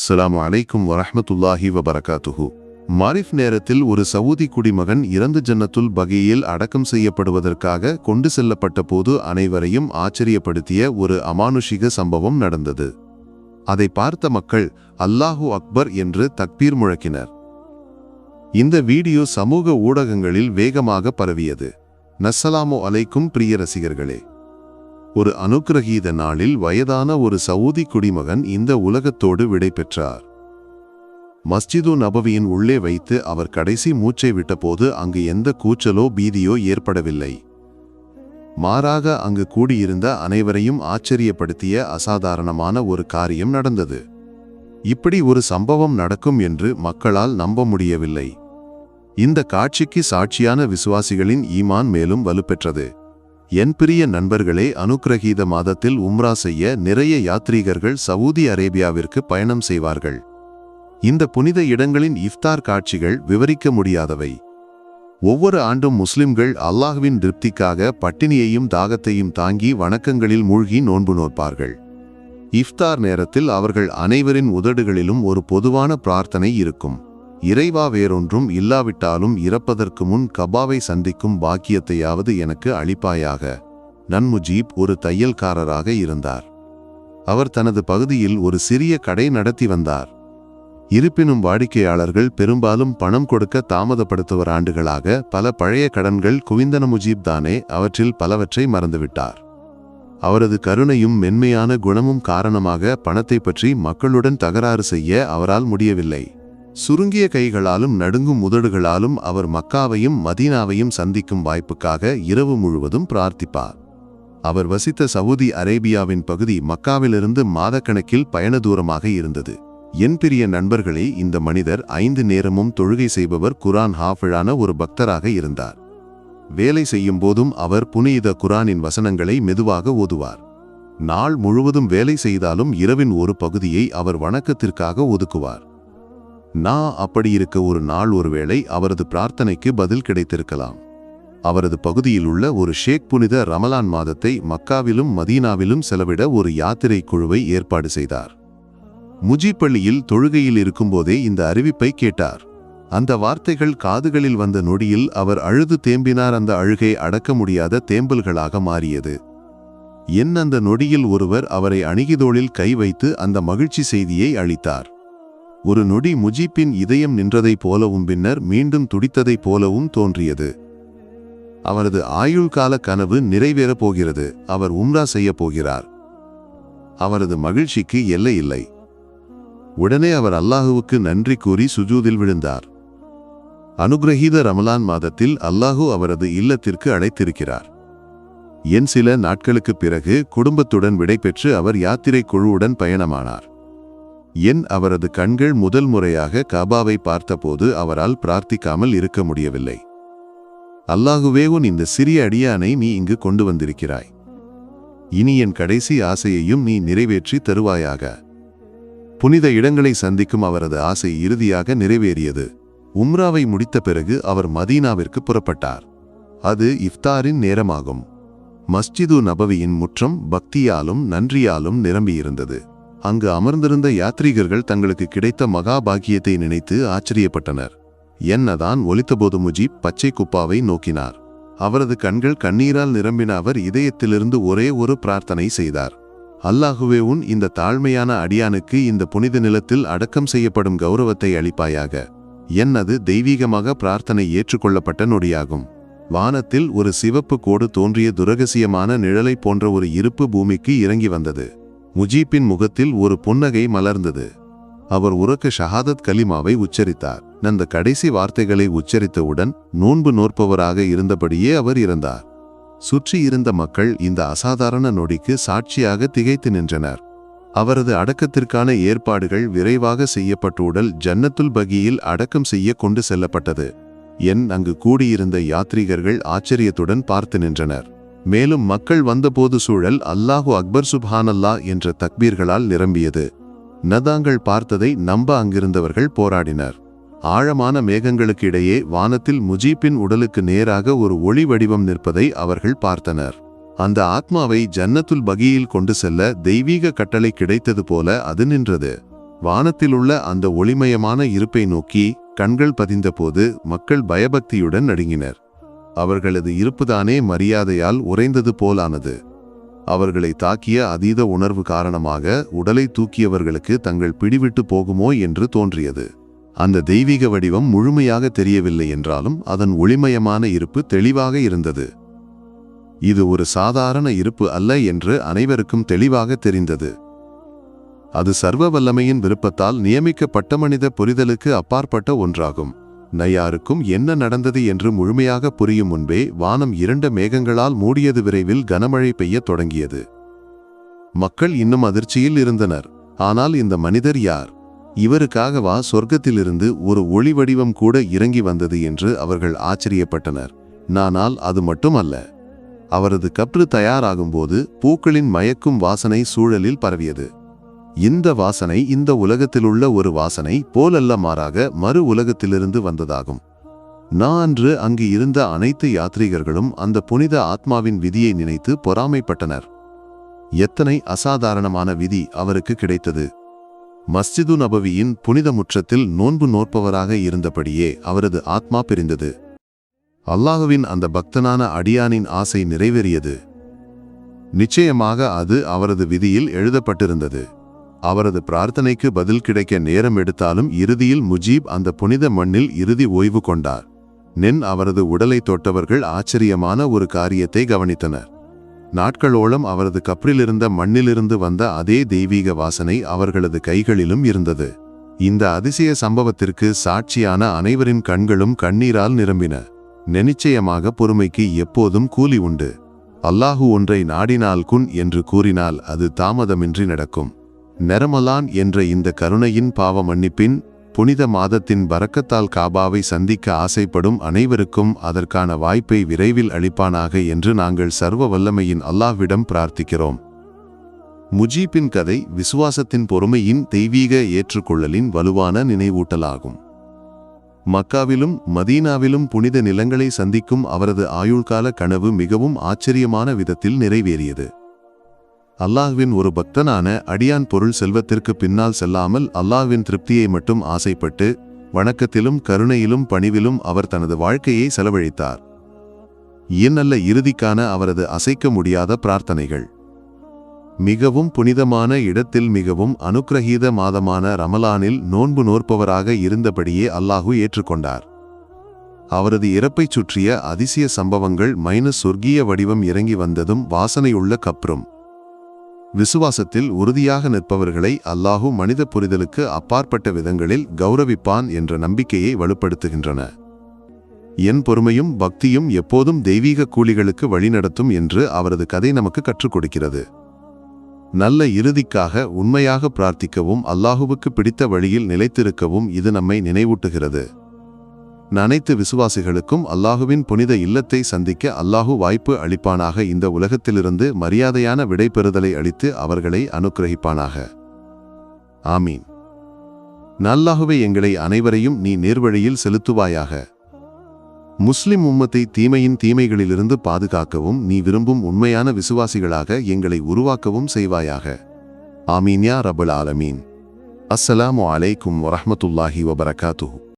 அஸ்ஸலாமு அலைக்கும் வரஹ்மத்துல்லாஹி வபரகாத்துஹு. மாரிஃப் நேரத்தில் ஒரு சவுதி குடிமகன் இறந்து ஜன்னத்துல் பகீயில் அடக்கம் செய்யப்படுவதற்காக கொண்டு செல்லப்பட்ட போது அனைவரையும் ஆச்சரியப்படுத்திய ஒரு அமானுஷிக சம்பவம் நடந்தது. அதை பார்த்த மக்கள் அல்லாஹு அக்பர் என்று தக்பீர் முழக்கினர். இந்த வீடியோ சமூக ஊடகங்களில் வேகமாக பரவியது. நஸ்ஸலாமு அலைக்கும் பிரிய ரசிகர்களே, ஒரு அனுக்கிரகீத நாளில் வயதான ஒரு சவுதி குடிமகன் இந்த உலகத்தோடு விடை பெற்றார். மஸ்ஜிது நபவியின் உள்ளே வைத்து அவர் கடைசி மூச்சை விட்டபோது அங்கு எந்த கூச்சலோ பீதியோ ஏற்படவில்லை. மாறாக அங்கு கூடியிருந்த அனைவரையும் ஆச்சரியப்படுத்திய அசாதாரணமான ஒரு காரியம் நடந்தது. இப்படி ஒரு சம்பவம் நடக்கும் என்று மக்களால் நம்ப முடியவில்லை. இந்த காட்சிக்கு சாட்சியான விசுவாசிகளின் ஈமான் மேலும் வலுப்பெற்றது. என் பிரிய நண்பர்களே, அனுக்கிரகீத மாதத்தில் உம்ரா செய்ய நிறைய யாத்ரீகர்கள் சவுதி அரேபியாவிற்கு பயணம் செய்வார்கள். இந்த புனித இடங்களின் இஃப்தார் காட்சிகள் விவரிக்க முடியாதவை. ஒவ்வொரு ஆண்டும் முஸ்லிம்கள் அல்லாஹ்வின் திருப்திக்காக பட்டினியையும் தாகத்தையும் தாங்கி வணக்கங்களில் மூழ்கி நோன்பு நோற்பார்கள். இஃப்தார் நேரத்தில் அவர்கள் அனைவரின் உதடுகளிலும் ஒரு பொதுவான பிரார்த்தனை இருக்கும். இறைவா, வேறொன்றும் இல்லாவிட்டாலும் இறப்பதற்கு முன் கபாவை சந்திக்கும் பாக்கியத்தையாவது எனக்கு அளிப்பாயாக. நன்முஜீப் ஒரு தையல்காரராக இருந்தார். அவர் தனது பகுதியில் ஒரு சிறிய கடை நடத்தி வந்தார். இருப்பினும் வாடிக்கையாளர்கள் பெரும்பாலும் பணம் கொடுக்க தாமதப்படுத்துவர். ஆண்டுகளாக பல பழைய கடன்கள் குவிந்தன. முஜீப் தானே அவற்றில் பலவற்றை மறந்துவிட்டார். அவரது கருணையும் மென்மையான குணமும் காரணமாக பணத்தை பற்றி மக்களுடன் தகராறு செய்ய அவரால் முடியவில்லை. சுருங்கிய கைகளாலும் நடுங்கும் உதடுகளாலும் அவர் மக்காவையும் மதீனாவையும் சந்திக்கும் வாய்ப்புக்காக இரவு முழுவதும் பிரார்த்திப்பார். அவர் வசித்த சவுதி அரேபியாவின் பகுதி மக்காவிலிருந்து மாதக்கணக்கில் பயண தூரமாக இருந்தது. என் பிரிய நண்பர்களே, இந்த மனிதர் 5 நேரமும் தொழுகை செய்பவர், குரான் ஹாஃபிழான ஒரு பக்தராக இருந்தார். வேலை செய்யும் போதும் அவர் புனித குரானின் வசனங்களை மெதுவாக ஓதுவார். நாள் முழுவதும் வேலை செய்தாலும் இரவின் ஒரு பகுதியை அவர் வணக்கத்திற்காக ஒதுக்குவார். அப்படி இருக்க ஒரு நாள் ஒருவேளை அவரது பிரார்த்தனைக்கு பதில் கிடைத்திருக்கலாம். அவரது பகுதியில் உள்ள ஒரு ஷேக் புனித ரமலான் மாதத்தை மக்காவிலும் மதீனாவிலும் செலவிட ஒரு யாத்திரை குழுவை ஏற்பாடு செய்தார். முஜீப் பள்ளியில் தொழுகையில் இருக்கும்போதே இந்த அறிவிப்பை கேட்டார். அந்த வார்த்தைகள் காதுகளில் வந்த நொடியில் அவர் அழுது தேம்பினார். அந்த அழுகை அடக்க முடியாத தேம்பல்களாக மாறியது. அந்த நொடியில் ஒருவர் அவரை அணுகிதோளில் கை வைத்து அந்த மகிழ்ச்சி செய்தியை அளித்தார். ஒரு நொடி முஜீப்பின் இதயம் நின்றதைப் போலவும் பின்னர் மீண்டும் துடித்ததைப் போலவும் தோன்றியது. அவரது ஆயுள் கால கனவு நிறைவேறப் போகிறது. அவர் உம்ரா செய்ய போகிறார். அவரது மகிழ்ச்சிக்கு எல்லை இல்லை. உடனே அவர் அல்லாஹுவுக்கு நன்றி கூறி சுஜூதில் விழுந்தார். அனுக்கிரகீத ரமலான் மாதத்தில் அல்லாஹு அவரது இல்லத்திற்கு அழைத்திருக்கிறார். சில நாட்களுக்கு பிறகு குடும்பத்துடன் விடைபெற்று அவர் யாத்திரை குழுவுடன் பயணமானார். அவரது கண்கள் முதல் முறையாக காபாவை பார்த்தபோது அவரால் பிரார்த்திக்காமல் இருக்க முடியவில்லை. அல்லாஹுவே, இந்த சிறிய அடியானை நீ இங்கு கொண்டு வந்திருக்கிறாய். இனி என் கடைசி ஆசையையும் நீ நிறைவேற்றி தருவாயாக. புனித இடங்களை சந்திக்கும் அவரது ஆசை இறுதியாக நிறைவேறியது. உம்ராவை முடித்த பிறகு அவர் மதீனாவிற்கு புறப்பட்டார். அது இஃப்தாரின் நேரமாகும். மஸ்ஜிது நபவியின் முற்றம் பக்தியாலும் நன்றியாலும் நிரம்பியிருந்தது. அங்கு அமர்ந்திருந்த யாத்ரீகர்கள் தங்களுக்கு கிடைத்த மகாபாகியத்தை நினைத்து ஆச்சரியப்பட்டனர். என்னதான் ஒலித்தபோது முஜீப் பச்சை குப்பாவை நோக்கினார். அவரது கண்கள் கண்ணீரால் நிரம்பின. அவர் இதயத்திலிருந்து ஒரே ஒரு பிரார்த்தனை செய்தார். அல்லாஹுவே, இந்த தாழ்மையான அடியானுக்கு இந்த புனித நிலத்தில் அடக்கம் செய்யப்படும் கௌரவத்தை அளிப்பாயாக. அது தெய்வீகமாக பிரார்த்தனை ஏற்றுக்கொள்ளப்பட்ட நொடியாகும். வானத்தில் ஒரு சிவப்பு கோடு தோன்றிய துரகசியமான நிழலை போன்ற ஒரு இருப்பு பூமிக்கு இறங்கி வந்தது. முஜீப்பின் முகத்தில் ஒரு புன்னகை மலர்ந்தது. அவர் உரக்க ஷஹாதத் கலிமாவை உச்சரித்தார். அந்த கடைசி வார்த்தைகளை உச்சரித்தவுடன் நோன்பு நோற்பவராக இருந்தபடியே அவர் இறந்தார். சுற்றி இருந்த மக்கள் இந்த அசாதாரண நொடிக்கு சாட்சியாக திகைத்து நின்றனர். அவரது அடக்கத்திற்கான ஏற்பாடுகள் விரைவாக செய்யப்பட்டு உடல் ஜன்னத்துல் பகீயில் அடக்கம் செய்ய கொண்டு செல்லப்பட்டது. அங்கு கூடியிருந்த யாத்ரீகர்கள் ஆச்சரியத்துடன் பார்த்து நின்றனர். மேலும் மக்கள் வந்தபோது சூழல் அல்லாஹு அக்பர் சுப்ஹானல்லா என்ற தக்பீர்களால் நிரம்பியது. தாங்கள் பார்த்ததை நம்ப அங்கிருந்தவர்கள் போராடினர். ஆழமான மேகங்களுக்கு இடையே வானத்தில் முஜீப்பின் உடலுக்கு நேராக ஒரு ஒளி வடிவம் நிற்பதை அவர்கள் பார்த்தனர். அந்த ஆத்மாவை ஜன்னத்துல் பகீயில் கொண்டு செல்ல தெய்வீக கட்டளை கிடைத்தது போல அது நின்றது. வானத்திலுள்ள அந்த ஒளிமயமான இருப்பை நோக்கி கண்கள் பதிந்தபோது மக்கள் பயபக்தியுடன் நடுங்கினர். அவர்களது இருப்புதானே மரியாதையால் உறைந்தது போலானது. அவர்களை தாக்கிய அதீத உணர்வு காரணமாக உடலை தூக்கியவர்களுக்கு தங்கள் பிடிவிட்டு போகுமோ என்று தோன்றியது. அந்த தெய்வீக வடிவம் முழுமையாக தெரியவில்லை என்றாலும் அதன் ஒளிமயமான இருப்பு தெளிவாக இருந்தது. இது ஒரு சாதாரண இருப்பு அல்ல என்று அனைவருக்கும் தெளிவாக தெரிந்தது. அது சர்வ வல்லமையின் விருப்பத்தால் நியமிக்கப்பட்ட மனித புரிதலுக்கு அப்பாற்பட்ட ஒன்றாகும். யாருக்கும் என்ன நடந்தது என்று முழுமையாக புரியும் முன்பே வானம் இருண்ட மேகங்களால் மூடியது. விரைவில் கனமழை பெய்யத் தொடங்கியது. மக்கள் இன்னும் அதிர்ச்சியில் இருந்தனர். ஆனால் இந்த மனிதர் யார்? இவருக்காகவா சொர்க்கத்திலிருந்து ஒரு ஒளி வடிவம் கூட இறங்கி வந்தது என்று அவர்கள் ஆச்சரியப்பட்டனர். ஆனால் அது மட்டுமல்ல. அவரது கப்ரு தயாராகும்போது பூக்களின் மயக்கும் வாசனை சூழலில் பரவியது. இந்த வாசனை இந்த உலகத்திலுள்ள ஒரு வாசனை போலல்ல, மாறாக மறு உலகத்திலிருந்து வந்ததாகும். அன்று அங்கு இருந்த அனைத்து யாத்ரீகர்களும் அந்த புனித ஆத்மாவின் விதியை நினைத்து பொறாமைப்பட்டனர். எத்தனை அசாதாரணமான விதி அவருக்கு கிடைத்தது! மஸ்ஜிது நபவியின் புனித முற்றத்தில் நோன்பு நோற்பவராக இருந்தபடியே அவரது ஆத்மா பிரிந்தது. அல்லாஹுவின் அந்த பக்தனான அடியானின் ஆசை நிறைவேறியது. நிச்சயமாக அது அவரது விதியில் எழுதப்பட்டிருந்தது. அவரது பிரார்த்தனைக்கு பதில் கிடைக்க நேரம் எடுத்தாலும் இறுதியில் முஜீப் அந்த புனித மண்ணில் இறுதி ஓய்வு கொண்டார். அவரது உடலை தொட்டவர்கள் ஆச்சரியமான ஒரு காரியத்தை கவனித்தனர். நாட்களோളം அவரது கப்ரிலிருந்த மண்ணிலிருந்து வந்த அதே தெய்வீக வாசனை அவர்களது கைகளிலும் இருந்தது. இந்த அதிசய சம்பவத்திற்கு சாட்சியான அனைவரின் கண்களும் கண்ணீரால் நிரம்பின. நிச்சயமாக பொறுமைக்கு எப்போதும் கூலி உண்டு. அல்லாஹு ஒன்றை நாடினால் குன் என்று கூறினால் அது தாமதமின்றி நடக்கும். ரமலான் என்ற இந்த கருணையின் பாவ மன்னிப்பின் புனித மாதத்தின் பரக்கத்தால் காபாவை சந்திக்க ஆசைப்படும் அனைவருக்கும் அதற்கான வாய்ப்பை விரைவில் அளிப்பானாக என்று நாங்கள் சர்வ வல்லமையின் அல்லாஹ்விடம் பிரார்த்திக்கிறோம். முஜீப்பின் கதை விசுவாசத்தின் பொறுமையின் தெய்வீக ஏற்றுக்கொள்ளலின் வலுவான நினைவூட்டலாகும். மக்காவிலும் மதீனாவிலும் புனித நிலங்களை சந்திக்கும் அவரது ஆயுள்கால கனவு மிகவும் ஆச்சரியமான விதத்தில் நிறைவேறியது. அல்லாஹ்வின் ஒரு பக்தனான அடியான் பொருள் செல்வத்திற்கு பின்னால் செல்லாமல் அல்லாஹ்வின் திருப்தியை மட்டும் ஆசைப்பட்டு வணக்கத்திலும் கருணையிலும் பணிவிலும் அவர் தனது வாழ்க்கையை செலவழித்தார். நல்ல இறுதிக்கான அவரது அசைக்க முடியாத பிரார்த்தனைகள் மிகவும் புனிதமான இடத்தில் மிகவும் அனுக்கிரகீத மாதமான ரமலானில் நோன்பு நோற்பவராக இருந்தபடியே அல்லாஹு ஏற்றுக்கொண்டார். அவரது இறப்பைச் சுற்றிய அதிசய சம்பவங்கள் சொர்க்கிய வடிவம் இறங்கி வந்ததும் வாசனையுள்ள கப்ரும் விசுவாசத்தில் உறுதியாக நிற்பவர்களை அல்லாஹு மனித புரிதலுக்கு அப்பாற்பட்ட விதங்களில் கௌரவிப்பான் என்ற நம்பிக்கையை வலுப்படுத்துகின்றன. என் பொறுமையும் பக்தியும் எப்போதும் தெய்வீக கூலிகளுக்கு வழிநடத்தும் என்று அவரது கதை நமக்கு கற்றுக் கொடுக்கிறது. நல்ல இறுதிக்காக உண்மையாக பிரார்த்திக்கவும் அல்லாஹுவுக்கு பிடித்த வழியில் நிலைத்திருக்கவும் இது நம்மை நினைவூட்டுகிறது. அனைத்து விசுவாசிகளுக்கும் அல்லாஹுவின் புனித இல்லத்தை சந்திக்க அல்லாஹு வாய்ப்பு அளிப்பானாக. இந்த உலகத்திலிருந்து மரியாதையான விடைபெறுதலை அளித்து அவர்களை அனுக்கிரகிப்பானாக. ஆமீன். அல்லாஹுவே, எங்களை அனைவரையும் நீ நேர்வழியில் செலுத்துவாயாக. முஸ்லிம் உம்மத்தை தீமையின் தீமைகளிலிருந்து பாதுகாக்கவும் நீ விரும்பும் உண்மையான விசுவாசிகளாக எங்களை உருவாக்கவும் செய்வாயாக. ஆமீன் யா ரப்பல் ஆலமீன். அஸ்ஸலாமு அலைக்கும் வரஹ்மத்துல்லாஹி வபரகாத்துஹு.